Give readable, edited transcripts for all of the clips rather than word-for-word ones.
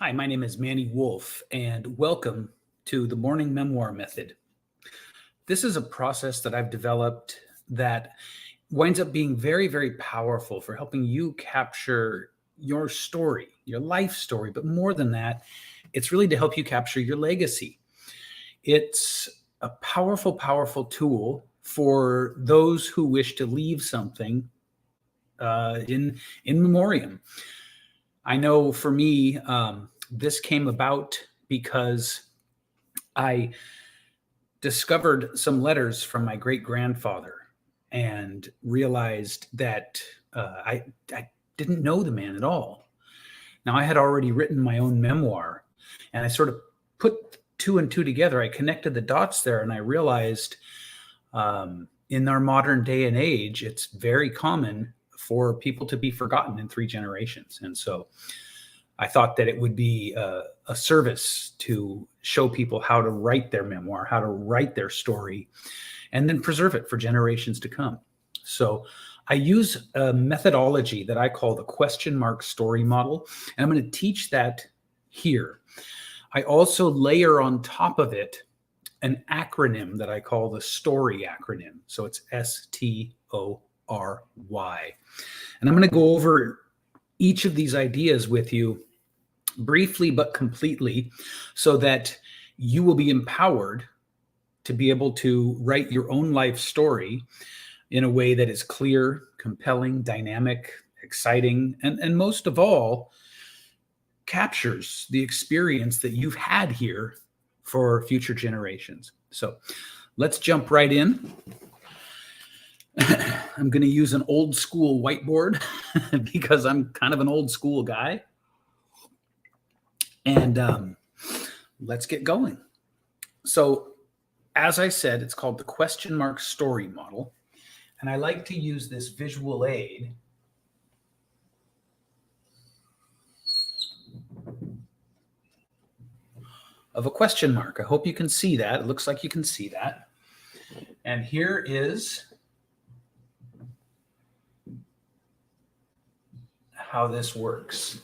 Hi, my name is Manny Wolf, and welcome to the Morning Memoir Method. This is a process that I've developed that winds up being very, very powerful for helping you capture your story, your life story. But more than that, it's really to help you capture your legacy. It's a powerful, powerful tool for those who wish to leave something in memoriam. I know for me, this came about because I discovered some letters from my great grandfather and realized that I didn't know the man at all. Now, I had already written my own memoir, and I sort of put two and two together. I connected the dots there, and I realized in our modern day and age, it's very common for people to be forgotten in 3 generations. And so I thought that it would be a service to show people how to write their memoir, how to write their story, and then preserve it for generations to come. So I use a methodology that I call the question mark story model, and I'm going to teach that here. I also layer on top of it an acronym that I call the STORY acronym. So it's STORY. And I'm going to go over each of these ideas with you briefly but completely so that you will be empowered to be able to write your own life story in a way that is clear, compelling, dynamic, exciting, and most of all, captures the experience that you've had here for future generations. So let's jump right in. I'm going to use an old school whiteboard because I'm kind of an old school guy. And let's get going. So as I said, it's called the question mark story model. And I like to use this visual aid of a question mark. I hope you can see that. It looks like you can see that. And here is how this works.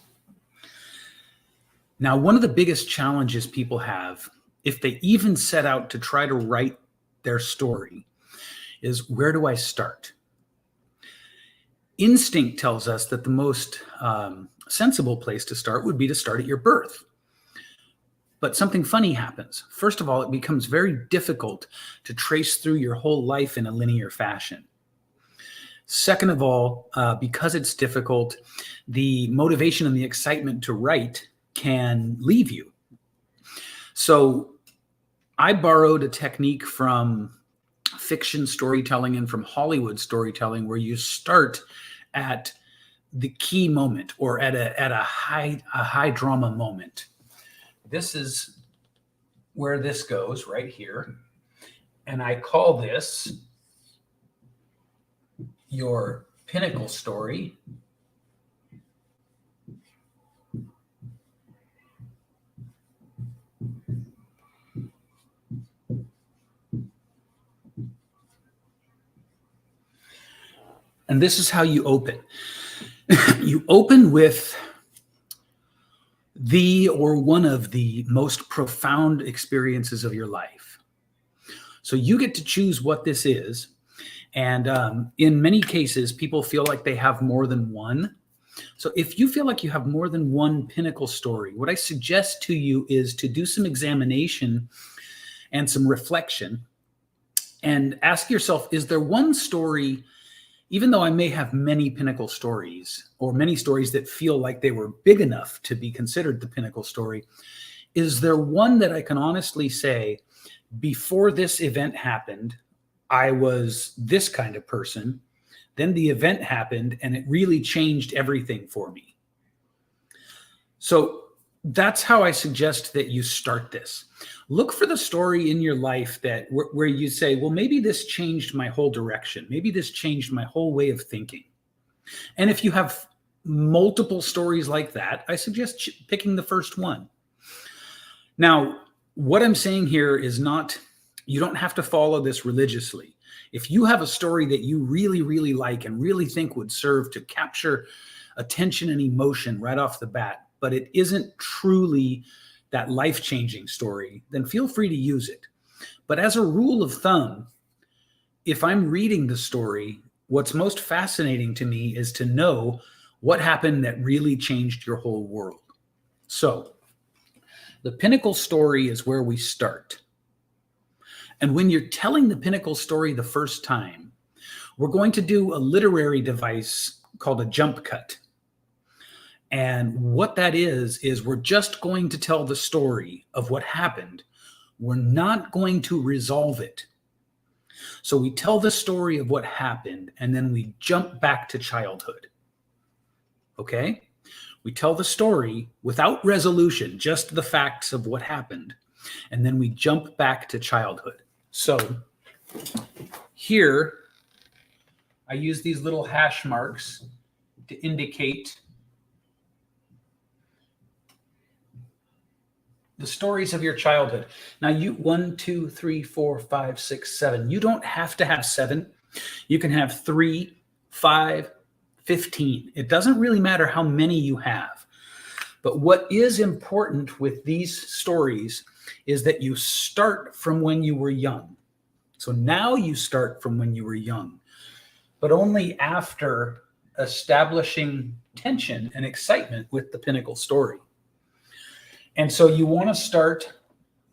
Now, one of the biggest challenges people have, if they even set out to try to write their story, is where do I start? Instinct tells us that the most sensible place to start would be to start at your birth. But something funny happens. First of all, it becomes very difficult to trace through your whole life in a linear fashion. Second of all, because it's difficult, the motivation and the excitement to write can leave you. So I borrowed a technique from fiction storytelling and from Hollywood storytelling where you start at the key moment or at a high drama moment. This is where this goes right here. And I call this your Pinnacle Story. And this is how you open. You open with the or one of the most profound experiences of your life. So you get to choose what this is. And in many cases, people feel like they have more than one. So if you feel like you have more than one pinnacle story, what I suggest to you is to do some examination and some reflection and ask yourself, is there one story, even though I may have many pinnacle stories or many stories that feel like they were big enough to be considered the pinnacle story, is there one that I can honestly say, before this event happened, I was this kind of person, then the event happened and it really changed everything for me? So that's how I suggest that you start this. Look for the story in your life that where you say, well, maybe this changed my whole direction. Maybe this changed my whole way of thinking. And if you have multiple stories like that, I suggest picking the first one. Now, what I'm saying here is not, you don't have to follow this religiously. If you have a story that you really, really like and really think would serve to capture attention and emotion right off the bat, but it isn't truly that life-changing story, then feel free to use it. But as a rule of thumb, if I'm reading the story, what's most fascinating to me is to know what happened that really changed your whole world. So the Pinnacle Story is where we start. And when you're telling the Pinnacle Story the first time, we're going to do a literary device called a jump cut. And what that is we're just going to tell the story of what happened. We're not going to resolve it. So we tell the story of what happened, and then we jump back to childhood. Okay? We tell the story without resolution, just the facts of what happened, and then we jump back to childhood. So here, I use these little hash marks to indicate the stories of your childhood. Now, 1, 2, 3, 4, 5, 6, 7. You don't have to have 7. You can have 3, 5, 15. It doesn't really matter how many you have. But what is important with these stories is that you start from when you were young. So now you start from when you were young, but only after establishing tension and excitement with the Pinnacle Story. And so you want to start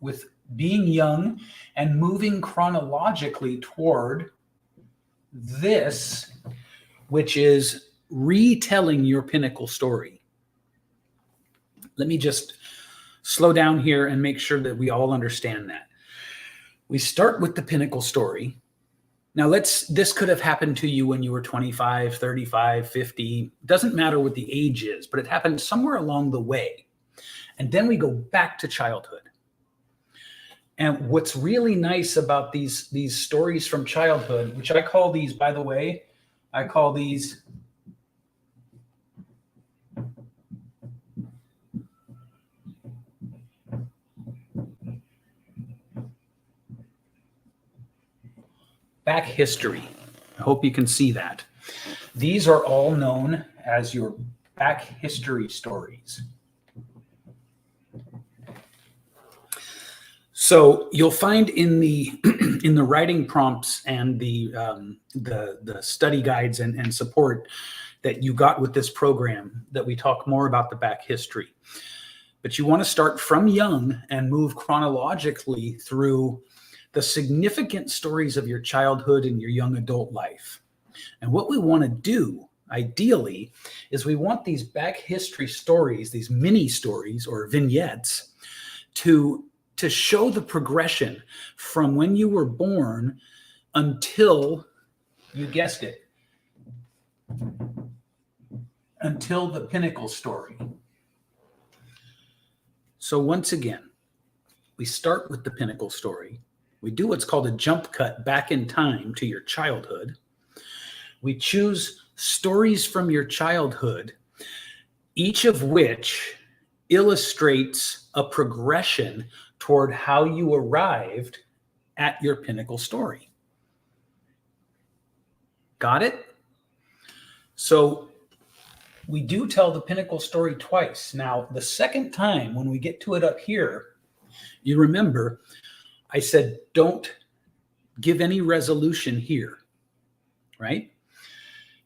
with being young and moving chronologically toward this, which is retelling your Pinnacle Story. Let me just slow down here and make sure that we all understand that. We start with the Pinnacle Story. Now this could have happened to you when you were 25, 35, 50. Doesn't matter what the age is, but it happened somewhere along the way. And then we go back to childhood. And what's really nice about these stories from childhood, which I call these, by the way, I call these back history. I hope you can see that. These are all known as your back history stories. So you'll find in the in the writing prompts and the study guides and support that you got with this program that we talk more about the back history. But you want to start from young and move chronologically through the significant stories of your childhood and your young adult life. And what we want to do, ideally, is we want these back history stories, these mini stories or vignettes, to show the progression from when you were born until, you guessed it, until the Pinnacle Story. So once again, we start with the Pinnacle Story. We do what's called a jump cut back in time to your childhood. We choose stories from your childhood, each of which illustrates a progression toward how you arrived at your Pinnacle Story. Got it? So we do tell the Pinnacle Story twice. Now, the second time, when we get to it up here, you remember I said, don't give any resolution here, right?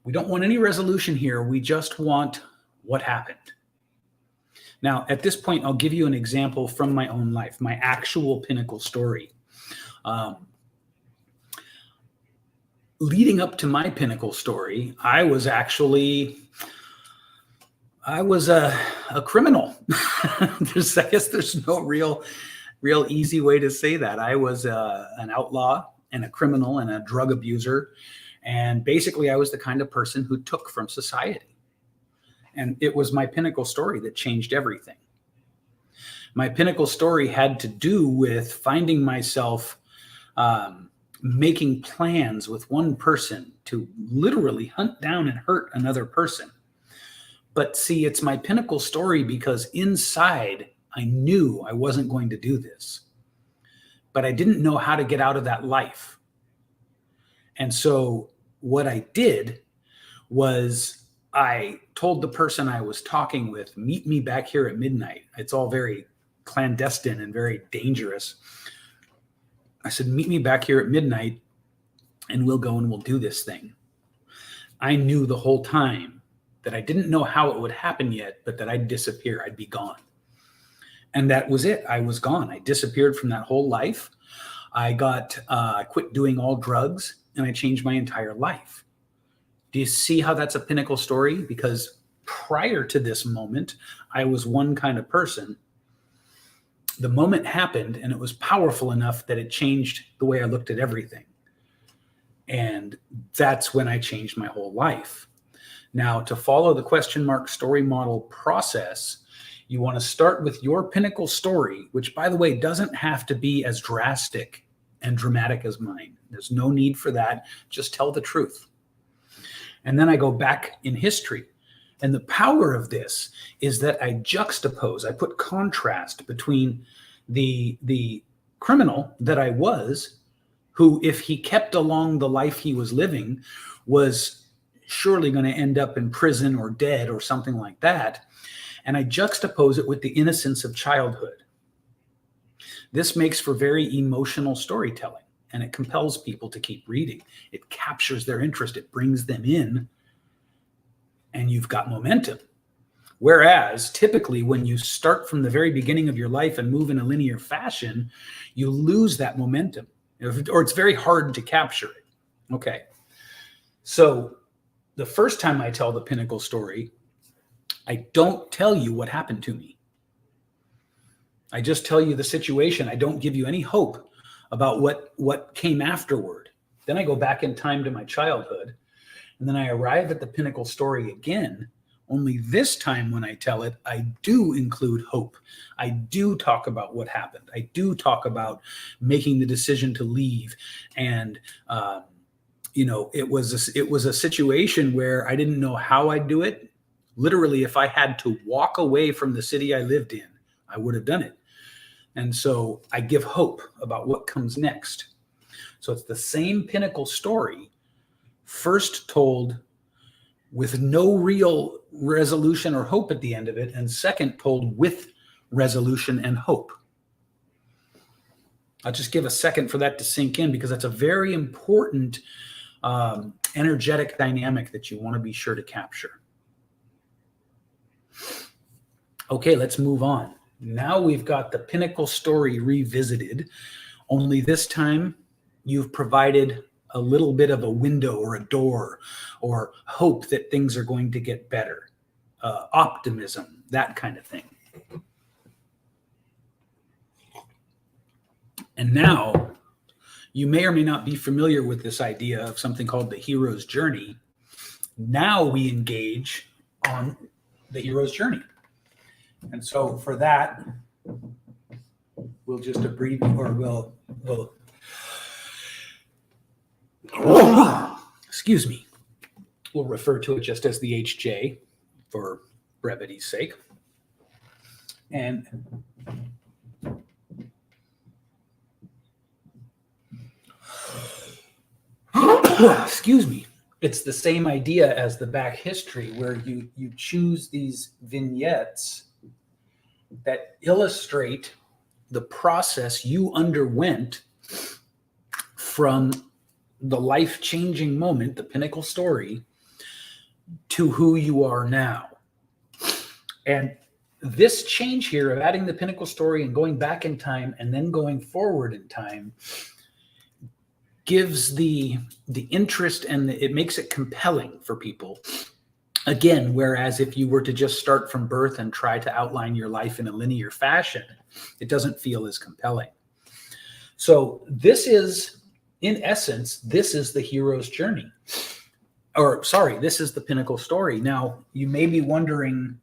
We don't want any resolution here. We just want what happened. Now, at this point, I'll give you an example from my own life, my actual Pinnacle Story. Leading up to my Pinnacle Story, I was a criminal. I guess there's no real easy way to say that. I was an outlaw and a criminal and a drug abuser. And basically, I was the kind of person who took from society. And it was my Pinnacle Story that changed everything. My Pinnacle Story had to do with finding myself making plans with one person to literally hunt down and hurt another person. But see, it's my Pinnacle Story because inside I knew I wasn't going to do this. But I didn't know how to get out of that life. And so what I did was I told the person I was talking with, meet me back here at midnight. It's all very clandestine and very dangerous. I said, meet me back here at midnight and we'll go and we'll do this thing. I knew the whole time that I didn't know how it would happen yet, but that I'd disappear. I'd be gone. And that was it. I was gone. I disappeared from that whole life. I quit doing all drugs and I changed my entire life. Do you see how that's a pinnacle story? Because prior to this moment, I was one kind of person. The moment happened and it was powerful enough that it changed the way I looked at everything. And that's when I changed my whole life. Now, to follow the question mark story model process, you want to start with your pinnacle story, which, by the way, doesn't have to be as drastic and dramatic as mine. There's no need for that. Just tell the truth. And then I go back in history. And the power of this is that I juxtapose, I put contrast between the criminal that I was, who, if he kept along the life he was living, was surely going to end up in prison or dead or something like that. And I juxtapose it with the innocence of childhood. This makes for very emotional storytelling, and it compels people to keep reading. It captures their interest. It brings them in, and you've got momentum. Whereas typically when you start from the very beginning of your life and move in a linear fashion, you lose that momentum, or it's very hard to capture it. Okay. So the first time I tell the pinnacle story, I don't tell you what happened to me. I just tell you the situation. I don't give you any hope about what came afterward. Then I go back in time to my childhood, and then I arrive at the pinnacle story again. Only this time when I tell it, I do include hope. I do talk about what happened. I do talk about making the decision to leave. And, it was a situation where I didn't know how I'd do it. Literally, if I had to walk away from the city I lived in, I would have done it. And so I give hope about what comes next. So it's the same pinnacle story, first told with no real resolution or hope at the end of it, and second told with resolution and hope. I'll just give a second for that to sink in, because that's a very important energetic dynamic that you want to be sure to capture. Okay, let's move on. Now we've got the pinnacle story revisited, only this time you've provided a little bit of a window or a door or hope that things are going to get better, optimism, that kind of thing. And now you may or may not be familiar with this idea of something called the hero's journey. Now we engage on the hero's journey. And so for that, we'll just abbreviate, or we'll excuse me, we'll refer to it just as the HJ for brevity's sake. And excuse me, it's the same idea as the back history, where you choose these vignettes that illustrate the process you underwent from the life-changing moment, the pinnacle story, to who you are now. And this change here of adding the pinnacle story and going back in time and then going forward in time gives the interest, and it makes it compelling for people. Again, whereas if you were to just start from birth and try to outline your life in a linear fashion, it doesn't feel as compelling. So this is, in essence, this is the hero's journey. Or sorry, this is the pinnacle story. Now, you may be wondering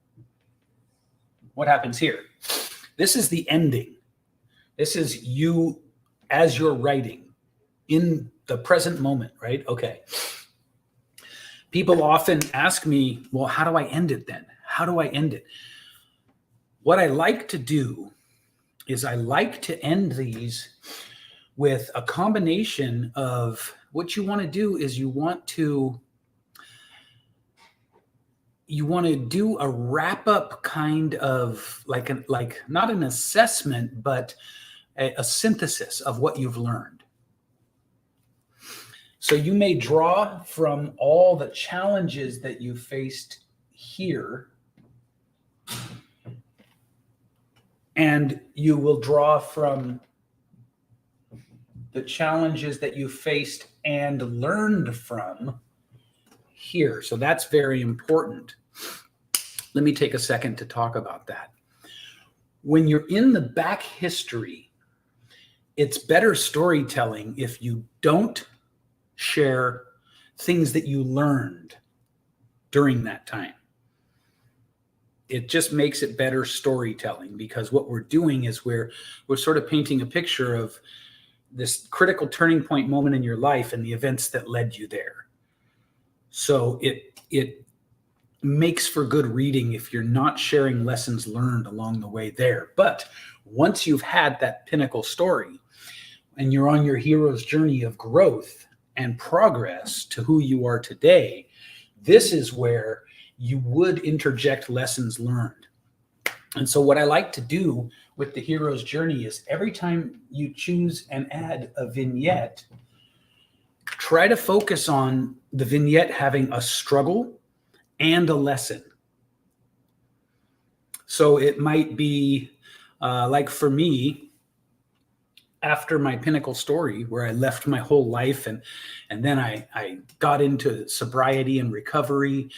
what happens here. This is the ending. This is you as you're writing in the present moment, right? Okay. People often ask me, well, how do I end it then? How do I end it? What I like to do is I like to end these with a combination of what you want to do is you want to you want to do a wrap up kind of like not an assessment, but a synthesis of what you've learned. So you may draw from all the challenges that you faced here, and you will draw from the challenges that you faced and learned from here. So that's very important. Let me take a second to talk about that. When you're in the back history, it's better storytelling if you don't share things that you learned during that time. It just makes it better storytelling, because what we're doing is we're sort of painting a picture of this critical turning point moment in your life and the events that led you there. So it makes for good reading if you're not sharing lessons learned along the way there. But once you've had that pinnacle story and you're on your hero's journey of growth and progress to who you are today, this is where you would interject lessons learned. And so what I like to do with the hero's journey is every time you choose and add a vignette, try to focus on the vignette having a struggle and a lesson. So it might be like for me, after my pinnacle story, where I left my whole life and then I got into sobriety and recovery,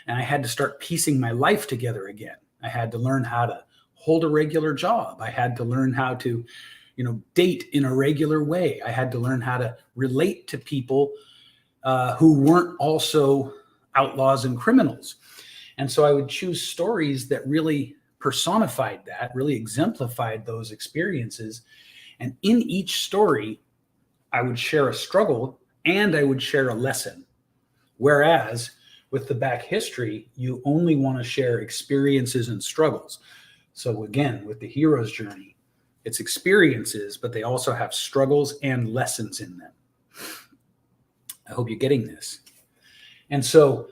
and I had to start piecing my life together again. I had to learn how to hold a regular job. I had to learn how to, date in a regular way. I had to learn how to relate to people who weren't also outlaws and criminals. And so I would choose stories that really personified that, really exemplified those experiences. And in each story, I would share a struggle and I would share a lesson. Whereas with the back history, you only want to share experiences and struggles. So again, with the hero's journey, it's experiences, but they also have struggles and lessons in them. I hope you're getting this. And so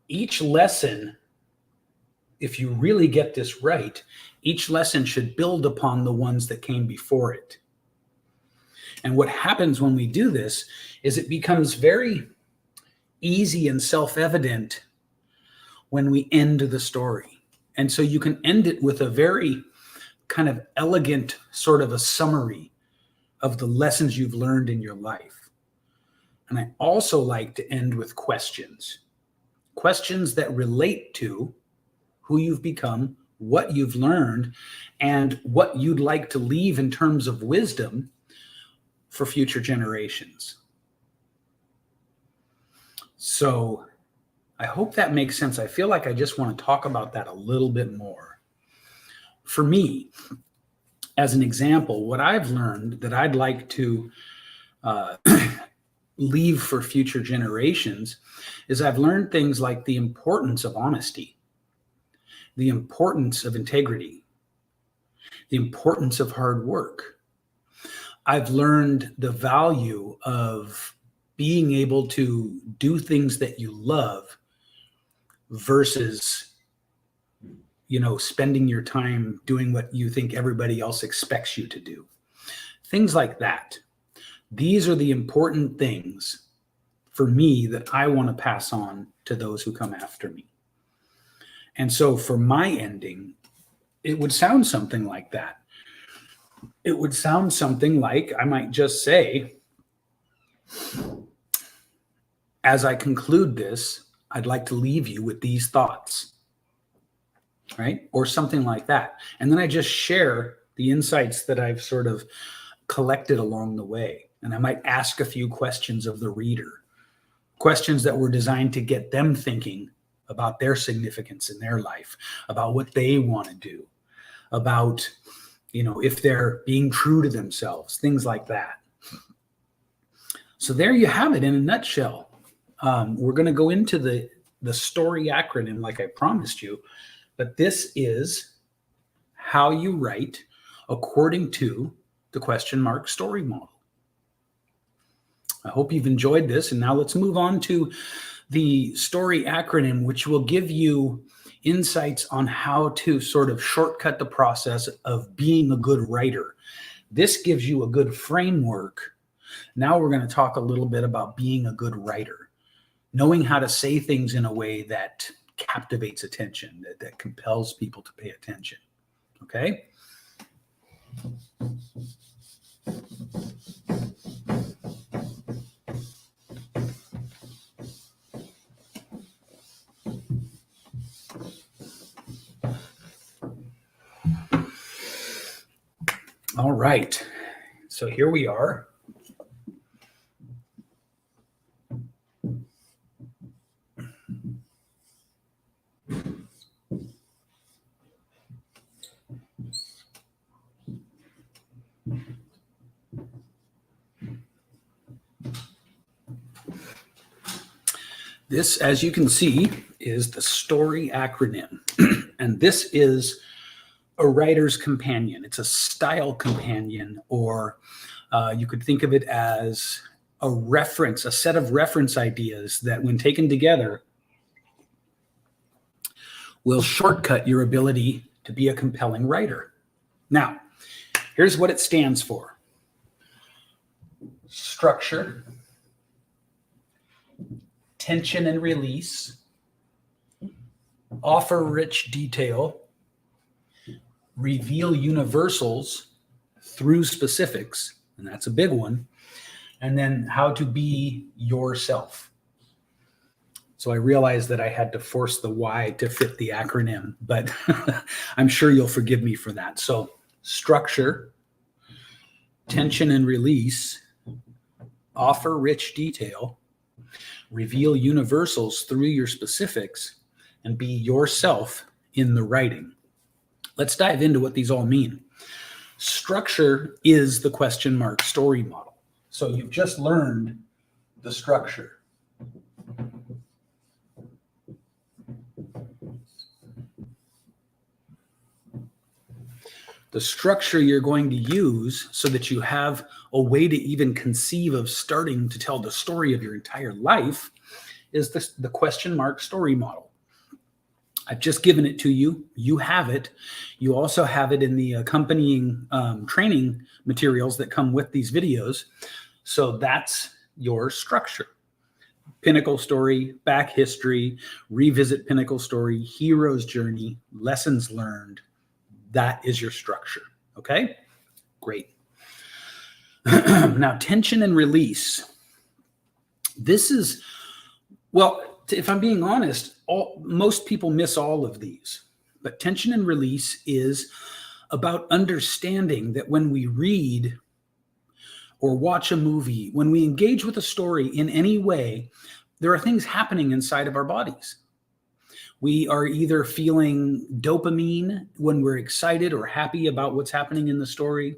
each lesson, if you really get this right, each lesson should build upon the ones that came before it. And what happens when we do this is it becomes very easy and self-evident when we end the story. And so you can end it with a very kind of elegant sort of a summary of the lessons you've learned in your life. And I also like to end with questions that relate to who you've become, what you've learned, and what you'd like to leave in terms of wisdom for future generations. So I hope that makes sense. I feel like I just want to talk about that a little bit more. For me, as an example, what I've learned that I'd like to leave for future generations is I've learned things like the importance of honesty, the importance of integrity, the importance of hard work. I've learned the value of being able to do things that you love versus, spending your time doing what you think everybody else expects you to do. Things like that. These are the important things for me that I want to pass on to those who come after me. And so for my ending, it would sound something like that. It would sound something like, I might just say, as I conclude this, I'd like to leave you with these thoughts, right? Or something like that. And then I just share the insights that I've sort of collected along the way. And I might ask a few questions of the reader, questions that were designed to get them thinking about their significance in their life, about what they want to do, about, if they're being true to themselves, things like that. So there you have it in a nutshell. We're going to go into the story acronym like I promised you, but this is how you write according to the question mark story model. I hope you've enjoyed this, and now let's move on to the story acronym, which will give you insights on how to sort of shortcut the process of being a good writer. This gives you a good framework. Now we're going to talk a little bit about being a good writer, knowing how to say things in a way that captivates attention, that compels people to pay attention. Okay? All right. So here we are. This, as you can see, is the story acronym. And this is a writer's companion. It's a style companion, or you could think of it as a reference, a set of reference ideas that, when taken together, will shortcut your ability to be a compelling writer. Now, here's what it stands for. Structure, tension and release, offer rich detail, reveal universals through specifics, and that's a big one, and then how to be yourself. So I realized that I had to force the Y to fit the acronym, but I'm sure you'll forgive me for that. So structure, tension and release, offer rich detail, reveal universals through your specifics, and be yourself in the writing. Let's dive into what these all mean. Structure is the question mark story model. So you've just learned the structure. The structure you're going to use so that you have a way to even conceive of starting to tell the story of your entire life is the question mark story model. I've just given it to you. You have it. You also have it in the accompanying training materials that come with these videos. So that's your structure. Pinnacle Story, back history, revisit Pinnacle Story, hero's journey, lessons learned. That is your structure. Okay? Great. Now, tension and release. This is, well, if I'm being honest, most people miss all of these. But tension and release is about understanding that when we read or watch a movie, when we engage with a story in any way, there are things happening inside of our bodies. We are either feeling dopamine when we're excited or happy about what's happening in the story,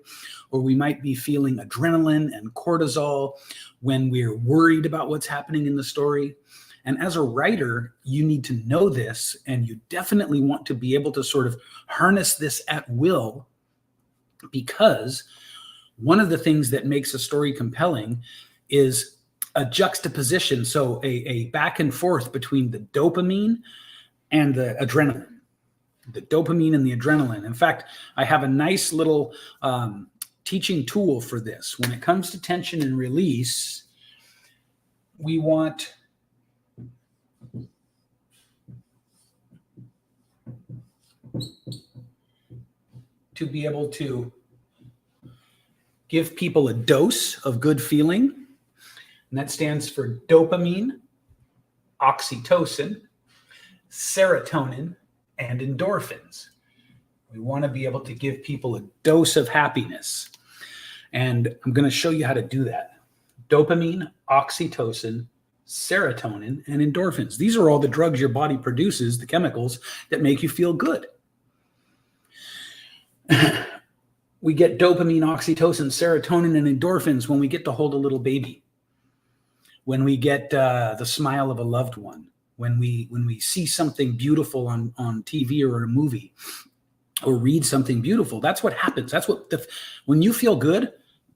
or we might be feeling adrenaline and cortisol when we're worried about what's happening in the story. And as a writer, you need to know this, and you definitely want to be able to sort of harness this at will, because one of the things that makes a story compelling is a juxtaposition, so a back and forth between the dopamine and the adrenaline. The dopamine and the adrenaline. In fact, I have a nice little teaching tool for this. When it comes to tension and release, we want to be able to give people a dose of good feeling, and that stands for dopamine, oxytocin, serotonin, and endorphins. We want to be able to give people a dose of happiness, and I'm going to show you how to do that. Dopamine, oxytocin, serotonin, and endorphins. These are all the drugs your body produces, the chemicals that make you feel good. We get dopamine, oxytocin, serotonin, and endorphins when we get to hold a little baby, when we get the smile of a loved one, when we see something beautiful on TV or in a movie, or read something beautiful. That's what happens. That's what when you feel good,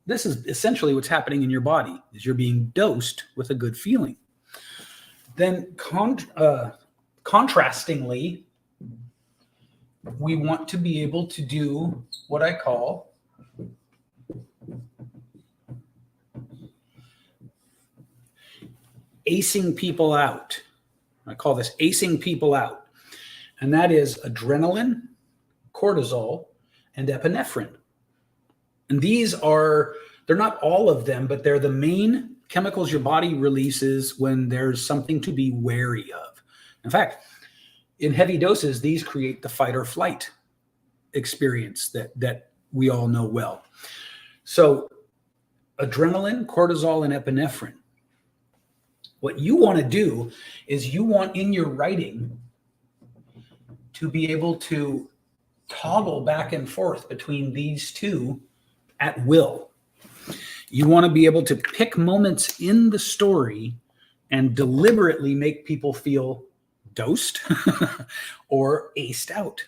this is essentially what's happening in your body, is you're being dosed with a good feeling. Then contrastingly, we want to be able to do what I call acing people out. I call this acing people out. And that is adrenaline, cortisol, and epinephrine. And these are, they're not all of them, but they're the main chemicals your body releases when there's something to be wary of. In fact, in heavy doses, these create the fight or flight experience that we all know well. So adrenaline, cortisol, and epinephrine. What you want to do is you want in your writing to be able to toggle back and forth between these two at will. You want to be able to pick moments in the story and deliberately make people feel dosed or aced out.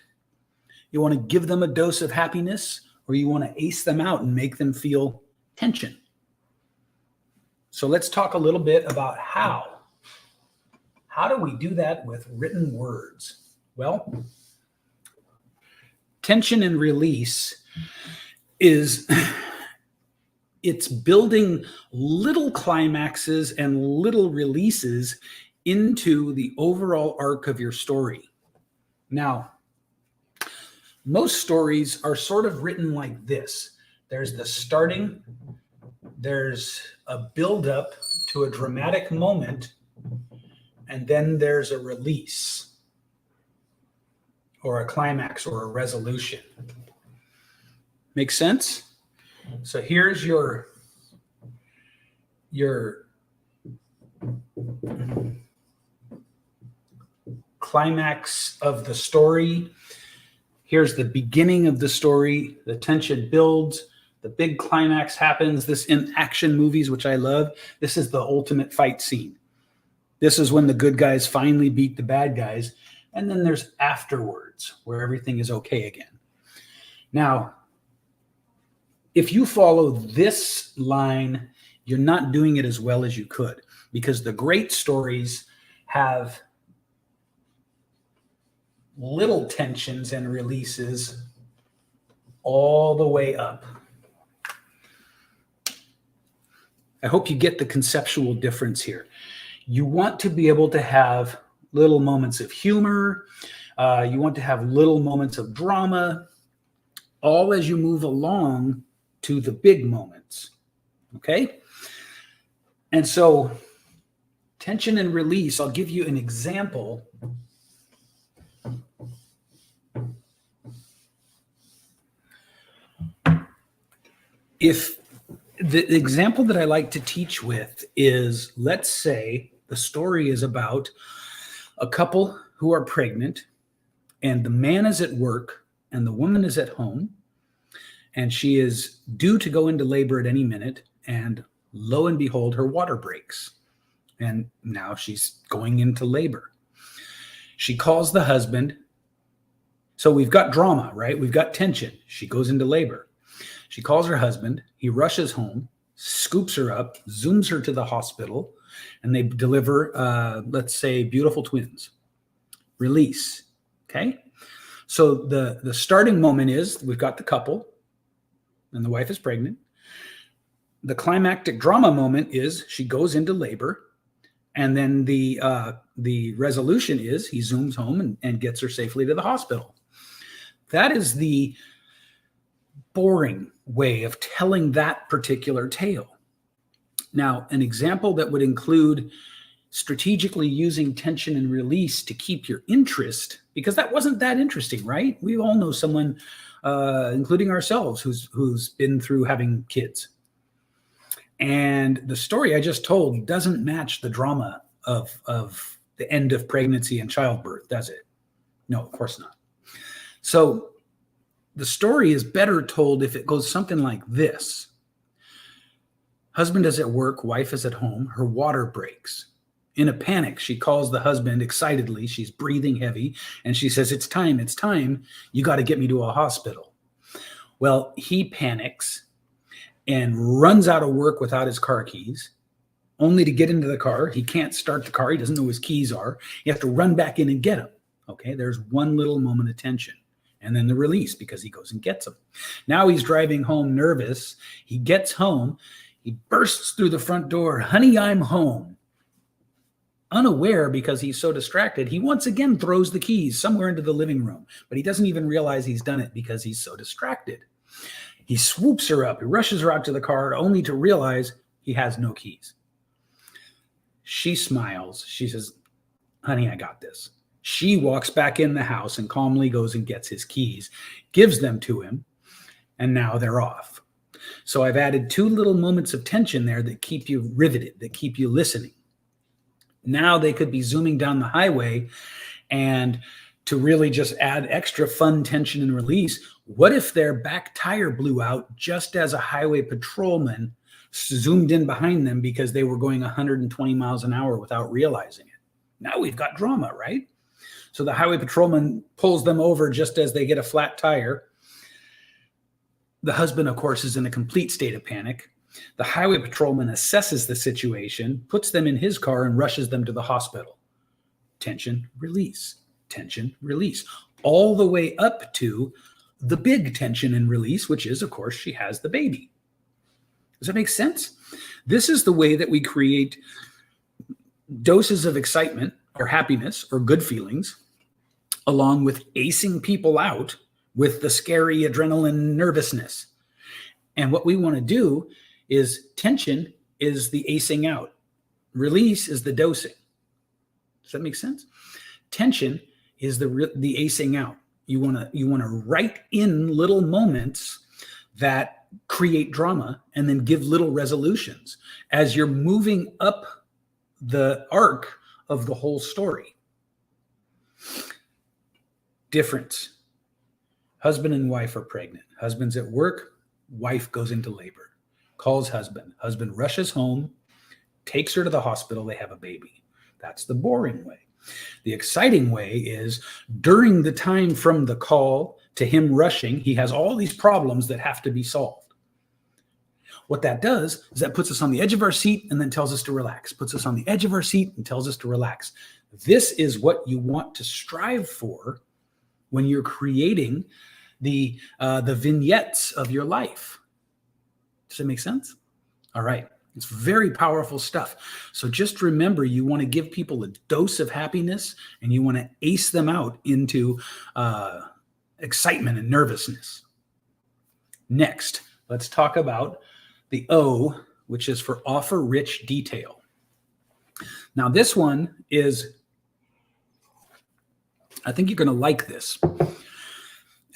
You want to give them a dose of happiness, or you want to ace them out and make them feel tension. So let's talk a little bit about how. How do we do that with written words? Well, tension and release is it's building little climaxes and little releases into the overall arc of your story. Now, most stories are sort of written like this. There's the starting, there's a build-up to a dramatic moment, and then there's a release or a climax or a resolution. Make sense? So here's your climax of the story. Here's the beginning of the story. The tension builds. The big climax happens. This in action movies, which I love, this is the ultimate fight scene. This is when the good guys finally beat the bad guys. And then there's afterwards, where everything is okay again. Now, if you follow this line, you're not doing it as well as you could, because the great stories have little tensions and releases all the way up. I hope you get the conceptual difference here. You want to be able to have little moments of humor. You want to have little moments of drama, all as you move along to the big moments. Okay? And so tension and release, I'll give you an example. If the example that I like to teach with is, let's say the story is about a couple who are pregnant, and the man is at work and the woman is at home, and she is due to go into labor at any minute, and lo and behold, her water breaks, and now she's going into labor. She calls the husband. So we've got drama, right? We've got tension. She goes into labor. She calls her husband. He rushes home, scoops her up, zooms her to the hospital, and they deliver, let's say, beautiful twins. Release. Okay? So the starting moment is we've got the couple, and the wife is pregnant. The climactic drama moment is she goes into labor, and then the resolution is he zooms home and gets her safely to the hospital. That is the boring way of telling that particular tale. Now, an example that would include strategically using tension and release to keep your interest, because that wasn't that interesting, right? We all know someone, including ourselves, who's been through having kids. And the story I just told doesn't match the drama of the end of pregnancy and childbirth, does it? No, of course not. So the story is better told if it goes something like this. Husband is at work, wife is at home, her water breaks. In a panic, she calls the husband excitedly. She's breathing heavy, and she says, it's time. You got to get me to a hospital. Well, he panics and runs out of work without his car keys, only to get into the car. He can't start the car. He doesn't know his keys are. You have to run back in and get them. Okay, there's one little moment of tension. And then the release, because he goes and gets them. Now he's driving home nervous. He gets home. He bursts through the front door. Honey, I'm home. Unaware, because he's so distracted, he once again throws the keys somewhere into the living room. But he doesn't even realize he's done it because he's so distracted. He swoops her up. He rushes her out to the car only to realize he has no keys. She smiles. She says, honey, I got this. She walks back in the house and calmly goes and gets his keys, gives them to him, and now they're off. So I've added 2 little moments of tension there that keep you riveted, that keep you listening. Now they could be zooming down the highway, and to really just add extra fun tension and release, what if their back tire blew out just as a highway patrolman zoomed in behind them because they were going 120 miles an hour without realizing it? Now we've got drama, right? So the highway patrolman pulls them over just as they get a flat tire. The husband, of course, is in a complete state of panic. The highway patrolman assesses the situation, puts them in his car, and rushes them to the hospital. Tension, release, tension, release, all the way up to the big tension and release, which is, of course, she has the baby. Does that make sense? This is the way that we create doses of excitement or happiness or good feelings, along with acing people out with the scary adrenaline nervousness. And what we want to do is tension is the acing out. Release is the dosing. Does that make sense? Tension is the acing out. You want to write in little moments that create drama and then give little resolutions as you're moving up the arc of the whole story. Difference. Husband and wife are pregnant. Husband's at work. Wife goes into labor. Calls husband. Husband rushes home, takes her to the hospital. They have a baby. That's the boring way. The exciting way is during the time from the call to him rushing, he has all these problems that have to be solved. What that does is that puts us on the edge of our seat and then tells us to relax. Puts us on the edge of our seat and tells us to relax. This is what you want to strive for when you're creating the vignettes of your life. Does that make sense? All right. It's very powerful stuff. So just remember, you want to give people a dose of happiness and you want to ace them out into excitement and nervousness. Next, let's talk about the O, which is for offer rich detail. Now this one is, I think you're going to like this.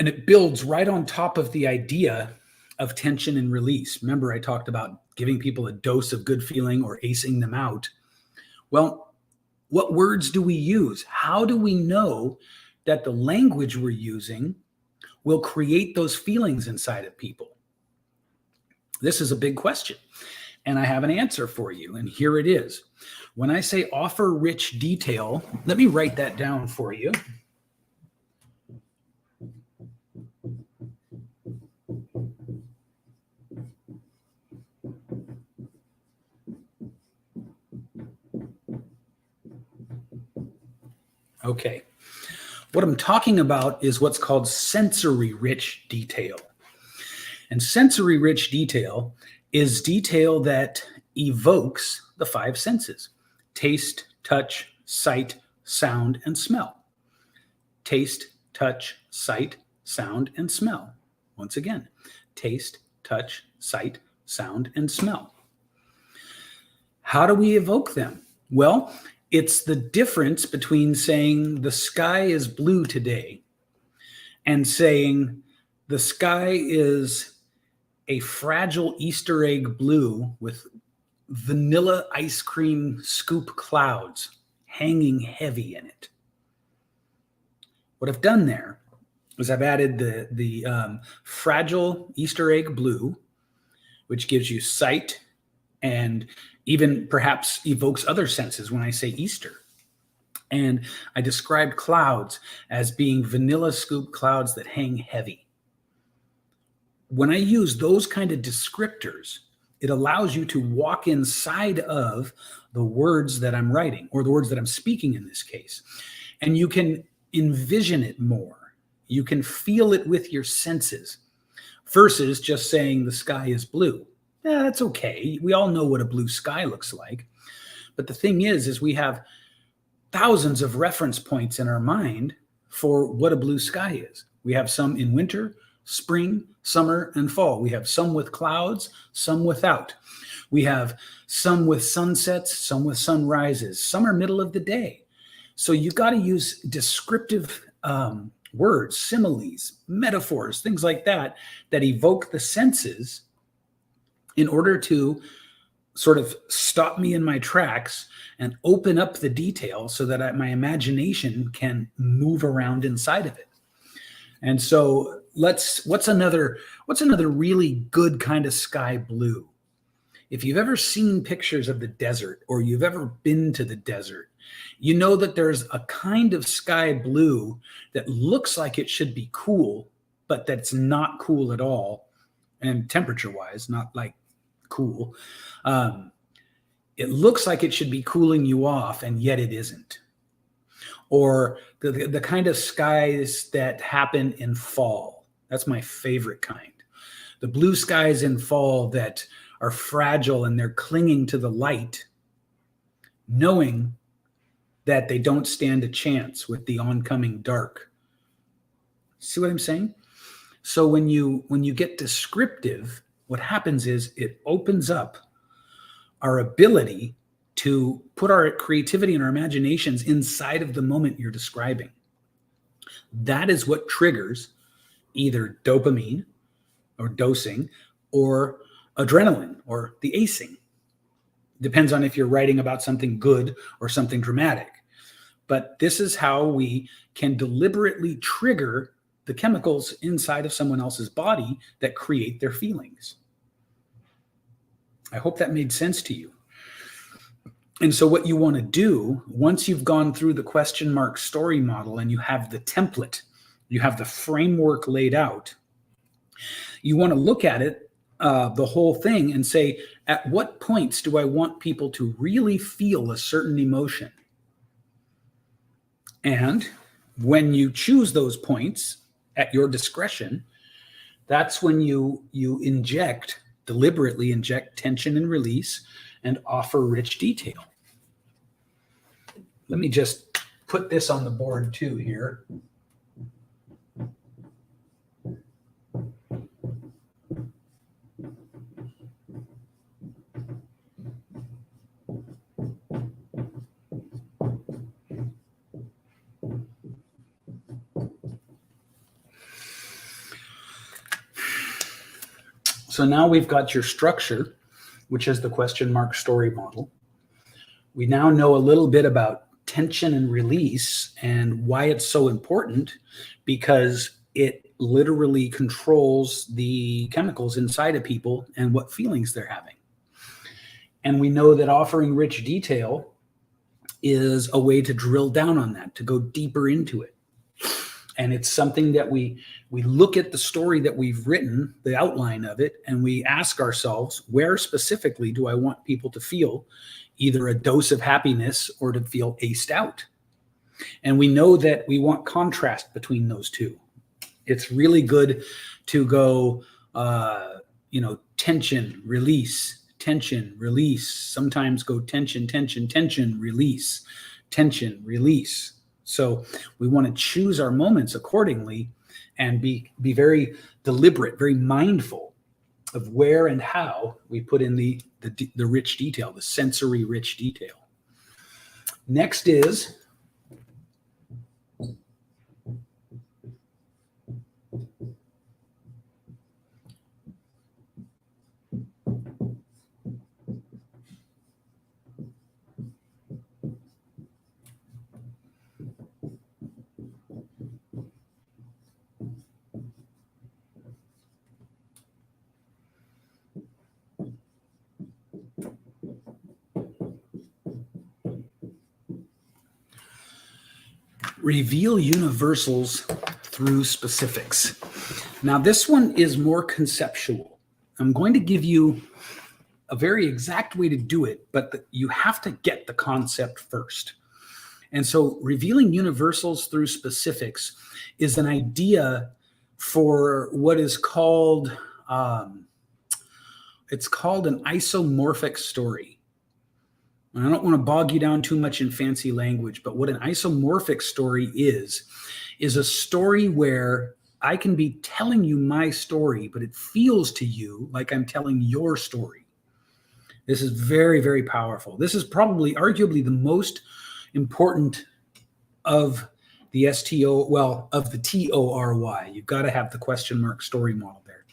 And it builds right on top of the idea of tension and release. Remember, I talked about giving people a dose of good feeling or acing them out. Well, what words do we use? How do we know that the language we're using will create those feelings inside of people? This is a big question, and I have an answer for you, and here it is. When I say offer rich detail, let me write that down for you. Okay. What I'm talking about is what's called sensory rich detail. And sensory rich detail is detail that evokes the 5 senses: taste, touch, sight, sound, and smell. Taste, touch, sight, sound, and smell. Once again, taste, touch, sight, sound, and smell. How do we evoke them? Well, it's the difference between saying the sky is blue today and saying the sky is a fragile Easter egg blue with vanilla ice cream scoop clouds hanging heavy in it. What I've done there is I've added the fragile Easter egg blue, which gives you sight and even perhaps evokes other senses when I say Easter. And I described clouds as being vanilla scoop clouds that hang heavy. When I use those kind of descriptors, It allows you to walk inside of the words that I'm writing, or the words that I'm speaking in this case. And you can envision it more. You can feel it with your senses versus just saying the sky is blue. Yeah, that's okay. We all know what a blue sky looks like. But the thing is we have thousands of reference points in our mind for what a blue sky is. We have some in winter, spring, summer, and fall. We have some with clouds, some without. We have some with sunsets, some with sunrises. Some are middle of the day. So you got to use descriptive words, similes, metaphors, things like that, that evoke the senses in order to sort of stop me in my tracks and open up the detail so that my imagination can move around inside of it. And so what's another really good kind of sky blue? If you've ever seen pictures of the desert, or you've ever been to the desert, you know that there's a kind of sky blue that looks like it should be cool, but that's not cool at all. And temperature-wise, not like cool. It looks like it should be cooling you off, and yet it isn't. Or the kind of skies that happen in fall. That's my favorite kind. The blue skies in fall that are fragile and they're clinging to the light, knowing that they don't stand a chance with the oncoming dark. See what I'm saying? So when you get descriptive, what happens is it opens up our ability to put our creativity and our imaginations inside of the moment you're describing. That is what triggers either dopamine or dosing or adrenaline or the acing. Depends on if you're writing about something good or something dramatic. But this is how we can deliberately trigger the chemicals inside of someone else's body that create their feelings. I hope that made sense to you. And so what you want to do, once you've gone through the question mark story model and you have the template, you have the framework laid out, you want to look at it, the whole thing, and say, at what points do I want people to really feel a certain emotion? And when you choose those points at your discretion, that's when you deliberately inject tension and release and offer rich detail. Let me just put this on the board too here. So now we've got your structure, which is the question mark story model. We now know a little bit about tension and release and why it's so important, because it literally controls the chemicals inside of people and what feelings they're having. And we know that offering rich detail is a way to drill down on that, to go deeper into it. And it's something that we look at the story that we've written, the outline of it, and we ask ourselves, where specifically do I want people to feel either a dose of happiness or to feel aced out? And we know that we want contrast between those two. It's really good to go, tension, release, tension, release. Sometimes go tension, tension, tension, release, tension, release. So we want to choose our moments accordingly and be very deliberate, very mindful of where and how we put in the rich detail, the sensory rich detail. Next is reveal universals through specifics. Now, this one is more conceptual. I'm going to give you a very exact way to do it, but you have to get the concept first. And so revealing universals through specifics is an idea for what is called, it's called an isomorphic story. And I don't want to bog you down too much in fancy language, but what an isomorphic story is a story where I can be telling you my story, but it feels to you like I'm telling your story. This is very, very powerful. This is probably arguably the most important of the STO, well, of the TORY. You've got to have the question mark story model there.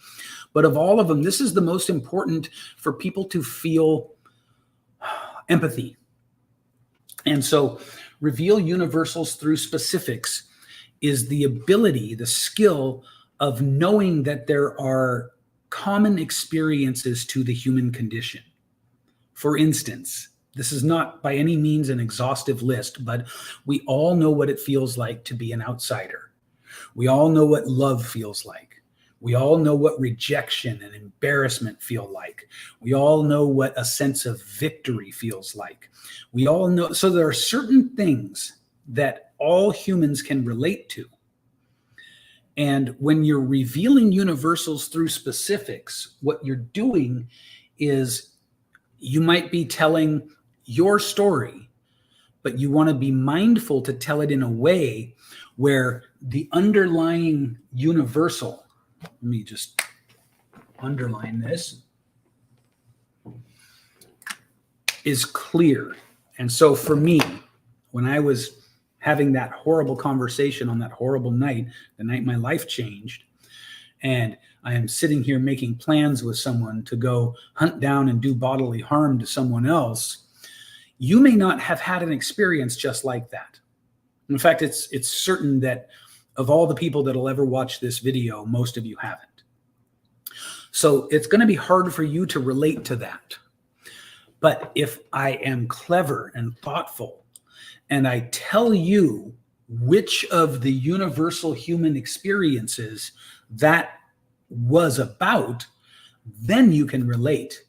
But of all of them, this is the most important for people to feel empathy. And so reveal universals through specifics is the ability, the skill of knowing that there are common experiences to the human condition. For instance, this is not by any means an exhaustive list, but we all know what it feels like to be an outsider. We all know what love feels like. We all know what rejection and embarrassment feel like. We all know what a sense of victory feels like. We all know. So there are certain things that all humans can relate to. And when you're revealing universals through specifics, what you're doing is you might be telling your story, but you want to be mindful to tell it in a way where the underlying universal, let me just underline this, is clear. And so for me, when I was having that horrible conversation on that horrible night, the night my life changed, and I am sitting here making plans with someone to go hunt down and do bodily harm to someone else, you may not have had an experience just like that. In fact, it's certain that of all the people that'll ever watch this video, most of you haven't. So it's going to be hard for you to relate to that. But if I am clever and thoughtful, and I tell you which of the universal human experiences that was about, then you can relate.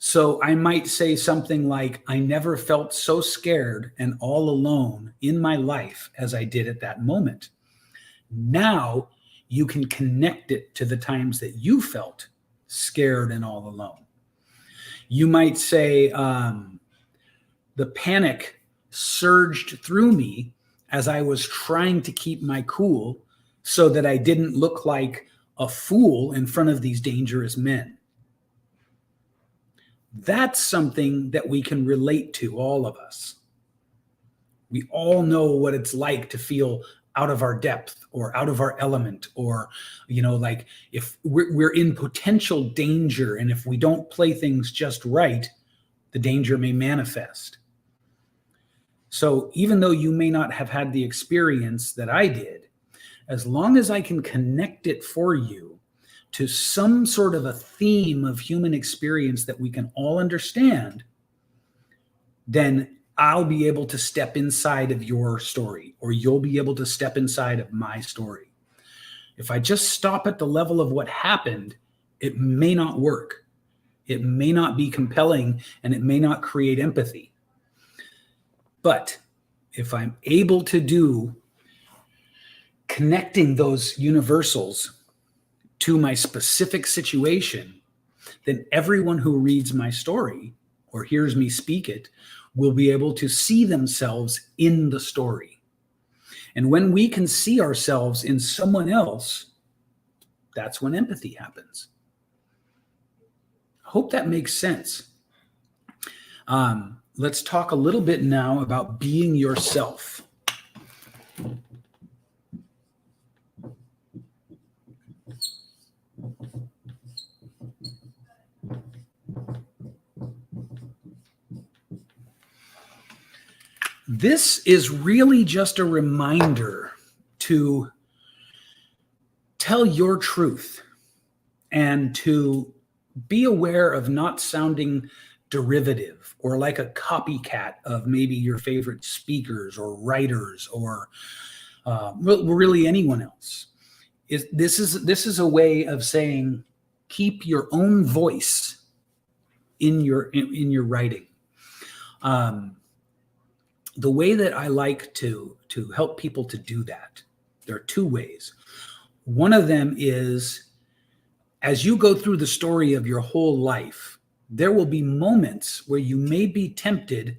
So I might say something like, I never felt so scared and all alone in my life as I did at that moment. Now you can connect it to the times that you felt scared and all alone. You might say, the panic surged through me as I was trying to keep my cool so that I didn't look like a fool in front of these dangerous men. That's something that we can relate to, all of us. We all know what it's like to feel out of our depth or out of our element, or, like if we're in potential danger, and if we don't play things just right, the danger may manifest. So even though you may not have had the experience that I did, as long as I can connect it for you to some sort of a theme of human experience that we can all understand, then I'll be able to step inside of your story, or you'll be able to step inside of my story. If I just stop at the level of what happened, it may not work. It may not be compelling, and it may not create empathy. But if I'm able to do connecting those universals to my specific situation, then everyone who reads my story or hears me speak it will be able to see themselves in the story. And when we can see ourselves in someone else, that's when empathy happens. I hope that makes sense. Let's talk a little bit now about being yourself. This is really just a reminder to tell your truth and to be aware of not sounding derivative or like a copycat of maybe your favorite speakers or writers or really anyone else. This is a way of saying, keep your own voice in your writing. The way that I like to help people to do that, there are two ways. One of them is, as you go through the story of your whole life, there will be moments where you may be tempted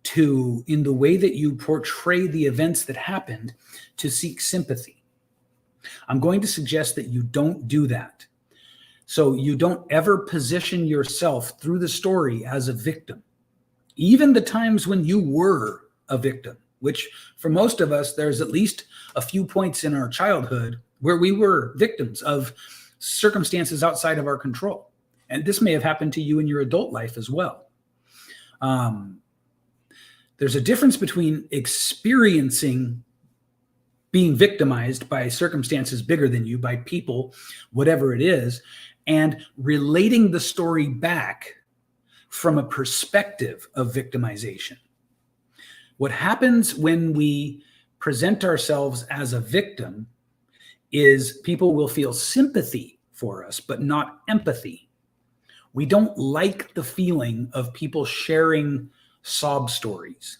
to, in the way that you portray the events that happened, to seek sympathy. I'm going to suggest that you don't do that. So you don't ever position yourself through the story as a victim. Even the times when you were a victim, which for most of us, there's at least a few points in our childhood where we were victims of circumstances outside of our control. And this may have happened to you in your adult life as well. There's a difference between experiencing being victimized by circumstances bigger than you, by people, whatever it is, and relating the story back from a perspective of victimization. What happens when we present ourselves as a victim is people will feel sympathy for us, but not empathy. We don't like the feeling of people sharing sob stories.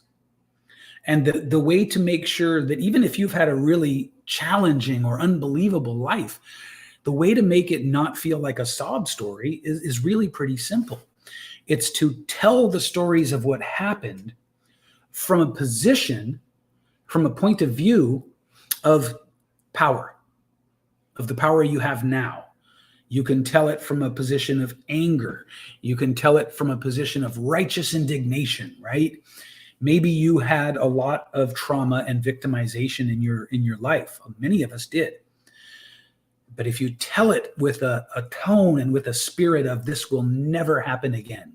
And the way to make sure that even if you've had a really challenging or unbelievable life, the way to make it not feel like a sob story is really pretty simple. It's to tell the stories of what happened from a position, from a point of view of power, of the power you have now. You can tell it from a position of anger. You can tell it from a position of righteous indignation, right? Maybe you had a lot of trauma and victimization in your life. Many of us did. But if you tell it with a tone and with a spirit of this will never happen again,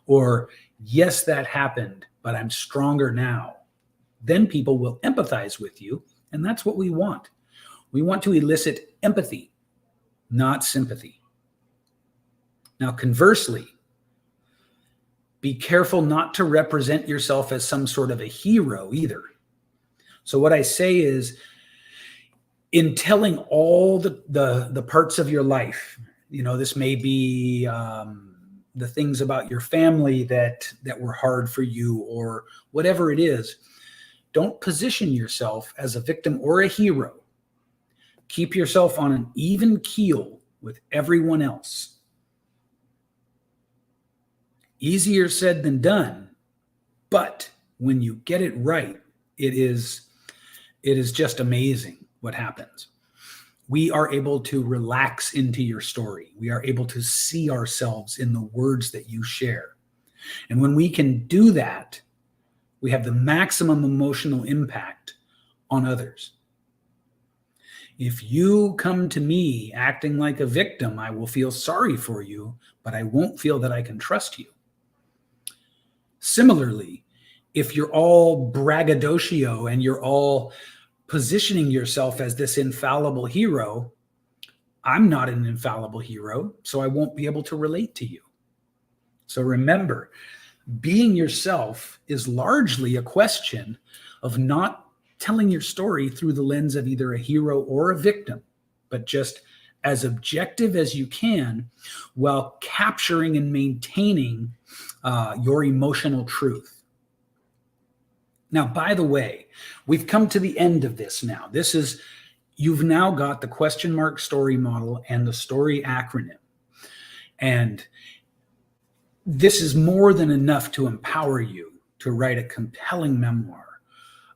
or yes, that happened, but I'm stronger now, then people will empathize with you. And that's what we want. We want to elicit empathy, not sympathy. Now, conversely, be careful not to represent yourself as some sort of a hero either. So what I say is, in telling all the parts of your life, this may be the things about your family that were hard for you, or whatever it is, don't position yourself as a victim or a hero. Keep yourself on an even keel with everyone else. Easier said than done, but when you get it right, it is just amazing what happens. We are able to relax into your story. We are able to see ourselves in the words that you share. And when we can do that, we have the maximum emotional impact on others. If you come to me acting like a victim, I will feel sorry for you, but I won't feel that I can trust you. Similarly, if you're all braggadocio and you're all positioning yourself as this infallible hero, I'm not an infallible hero, so I won't be able to relate to you. So remember, being yourself is largely a question of not telling your story through the lens of either a hero or a victim, but just as objective as you can while capturing and maintaining your emotional truth. Now, by the way, we've come to the end of this now. You've now got the question mark story model and the story acronym. And this is more than enough to empower you to write a compelling memoir,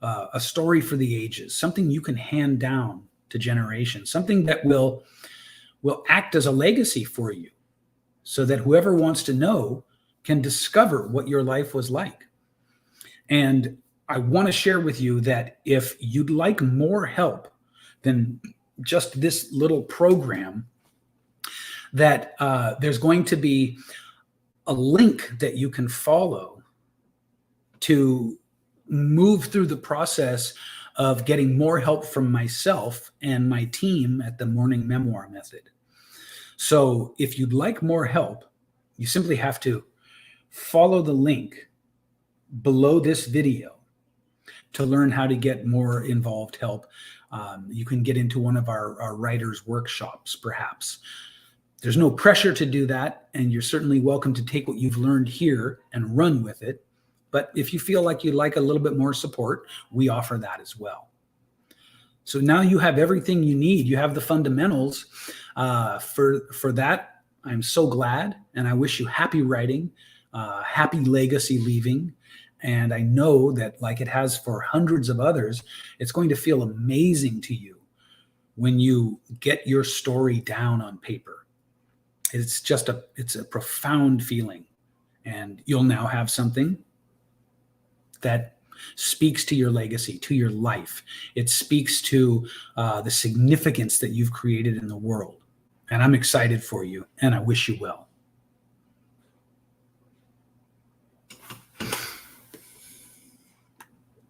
a story for the ages, something you can hand down to generations, something that will act as a legacy for you so that whoever wants to know can discover what your life was like. And I want to share with you that if you'd like more help than just this little program, that there's going to be a link that you can follow to move through the process of getting more help from myself and my team at the Morning Memoir Method. So if you'd like more help, you simply have to follow the link below this video to learn how to get more involved help. You can get into one of our writers' workshops, perhaps. There's no pressure to do that, and you're certainly welcome to take what you've learned here and run with it. But if you feel like you'd like a little bit more support, we offer that as well. So now you have everything you need. You have the fundamentals for that. I'm so glad, and I wish you happy writing, happy legacy leaving. And I know that, like it has for hundreds of others, it's going to feel amazing to you when you get your story down on paper. It's a profound feeling, and you'll now have something that speaks to your legacy, to your life. It speaks to the significance that you've created in the world. And I'm excited for you, and I wish you well.